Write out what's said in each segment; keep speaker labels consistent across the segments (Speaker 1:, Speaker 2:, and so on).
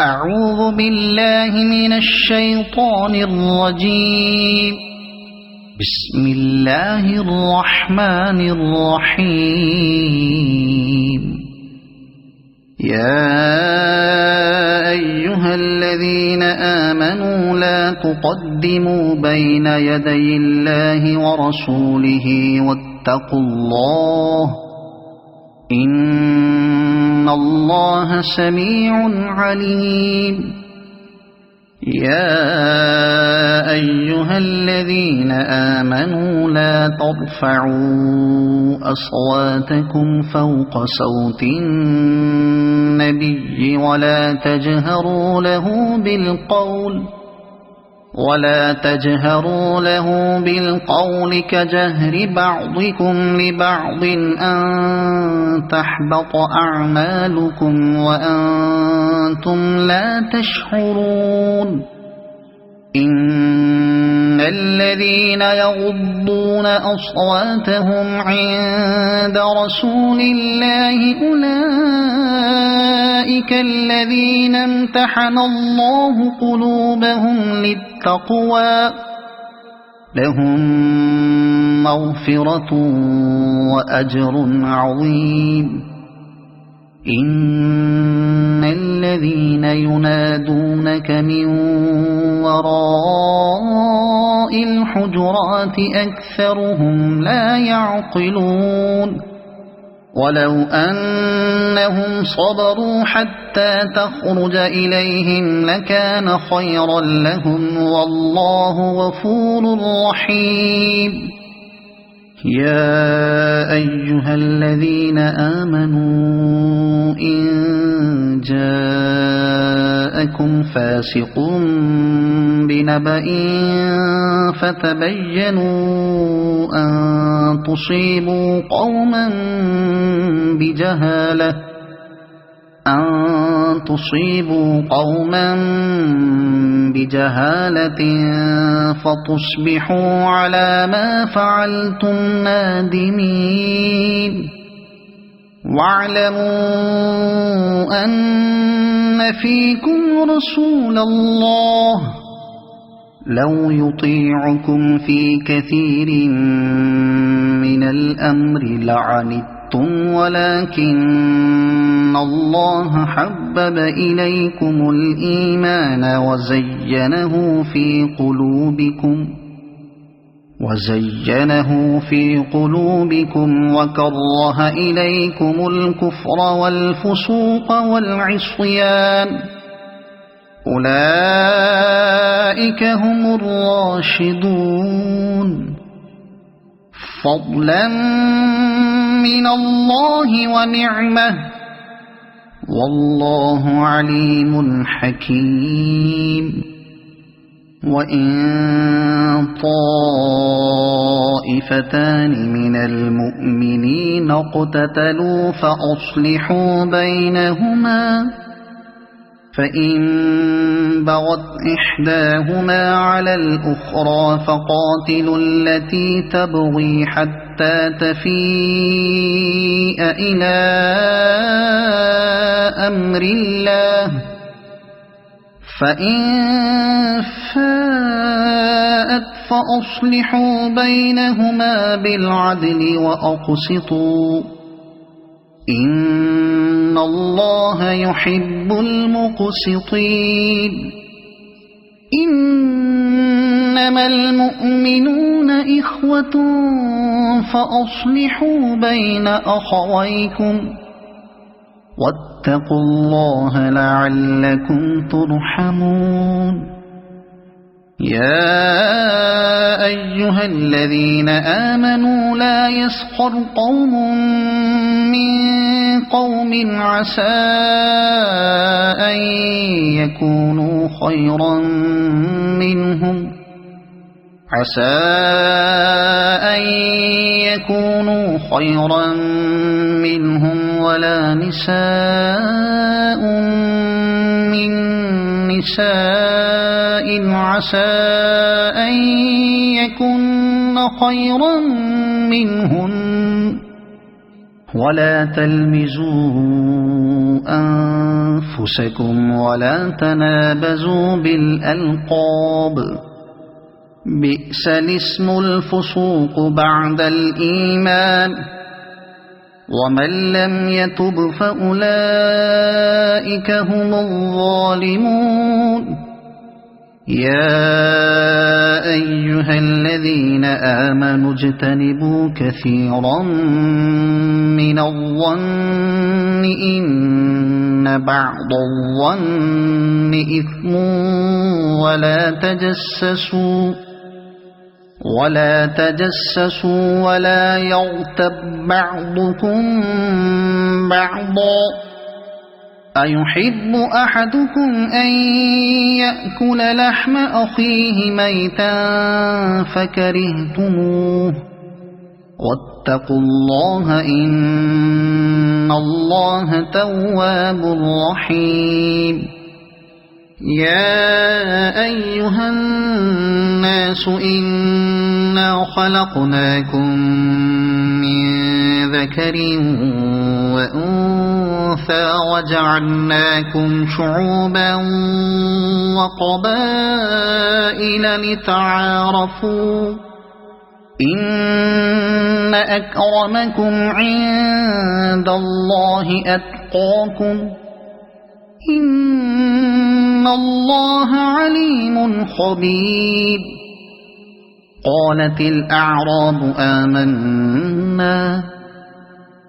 Speaker 1: أعوذ بالله من الشيطان الرجيم. بسم الله الرحمن الرحيم. يا أيها الذين آمنوا لا تقدموا بين يدي الله ورسوله واتقوا الله إن الله سميع عليم. يا أيها الذين آمنوا لا ترفعوا أصواتكم فوق صوت النبي ولا تجهروا له بالقول كجهر بعضكم لبعض أن تحبط أعمالكم وأنتم لا تشعرون. إن الذين يغضون أصواتهم عند رسول الله أولئك الذين امتحن الله قلوبهم للتقوى لهم مغفرة وأجر عظيم. إن الذين ينادونك من وراء الحجرات أكثرهم لا يعقلون. ولو أنهم صبروا حتى تخرج إليهم لكان خيرا لهم والله غفور رحيم. يا أيها الذين آمنوا إن جاءكم فاسق بنبأ فتبينوا أن تصيبوا قوما بجهالة فتصبحوا على ما فعلتم نادمين. واعلموا أن فيكم رسول الله لو يطيعكم في كثير من الأمر لعنتم ولكن الله حبب إليكم الإيمان وزينه في قلوبكم وكره إليكم الكفر والفسوق والعصيان أولئك هم الراشدون فضلا من الله ونعمة والله عليم حكيم. وإن طائفتان من المؤمنين اقتتلوا فأصلحوا بينهما فإن بغت إحداهما على الأخرى فقاتلوا التي تبغي حتى تفيء إلى أمر الله فإن فاءت فأصلحوا بينهما بالعدل وأقسطوا إن الله يحب المقسطين. إنما المؤمنون إخوة فأصلحوا بين أخويكم واتقوا الله لعلكم ترحمون. يا أيها الذين آمنوا لا يسخر قوم من قوم عسى أن يكونوا خيرا منهم ولا نساء من نساء عسى أن يكن خيرا منهن ولا تلمزوا أنفسكم ولا تنابزوا بالألقاب بئس الاسم الفسوق بعد الإيمان ومن لم يتب فأولئك هم الظالمون يا أيها الذين آمنوا اجتنبوا كثيرا من الظن إن بعض الظن إثم ولا تجسسوا ولا يغتب بعضكم بعضا أيحب أحدكم أن يأكل لحم أخيه ميتا فكرهتموه واتقوا الله إن الله تواب رحيم يا أيها الناس إنا خلقناكم من ذكر وأنثى وجعلناكم شعوبا وقبائل لتعارفوا إن أكرمكم عند الله أتقاكم إن الله عليم خبير قالت الأعراب آمنا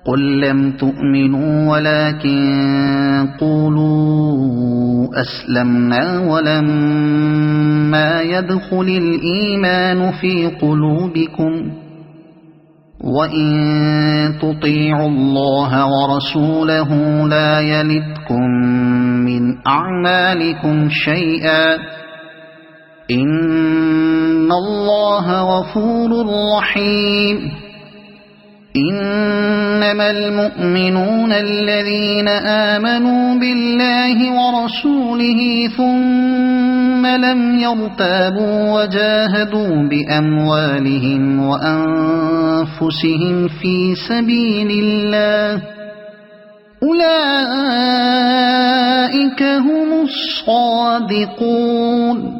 Speaker 1: قل لم تؤمنوا ولكن قولوا أسلمنا ولما يدخل الإيمان في قلوبكم وإن تطيعوا الله ورسوله لا يلتكم من أعمالكم شيئا إن الله غفور رحيم إنما المؤمنون الذين آمنوا بالله ورسوله ثم لم يرتابوا وجاهدوا بأموالهم وأنفسهم في سبيل الله أولئك هم الصادقون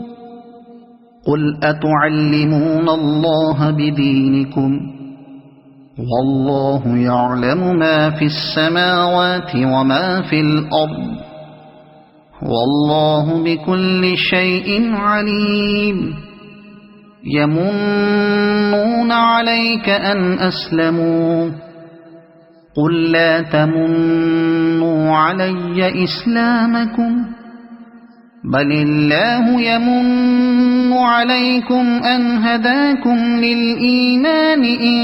Speaker 1: قل أتعلمون الله بدينكم والله يعلم ما في السماوات وما في الأرض والله بكل شيء عليم يمنون عليك أن أسلموا قل لا تمنوا علي إسلامكم بل الله يمن عليكم أن هداكم للإيمان إن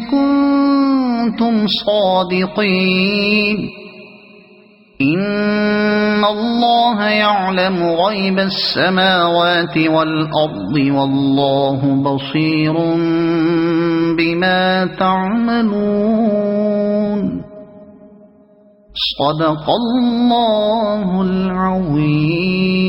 Speaker 1: كنتم صادقين إن الله يعلم غيب السماوات والأرض والله بصير بما تعملون صدق الله العظيم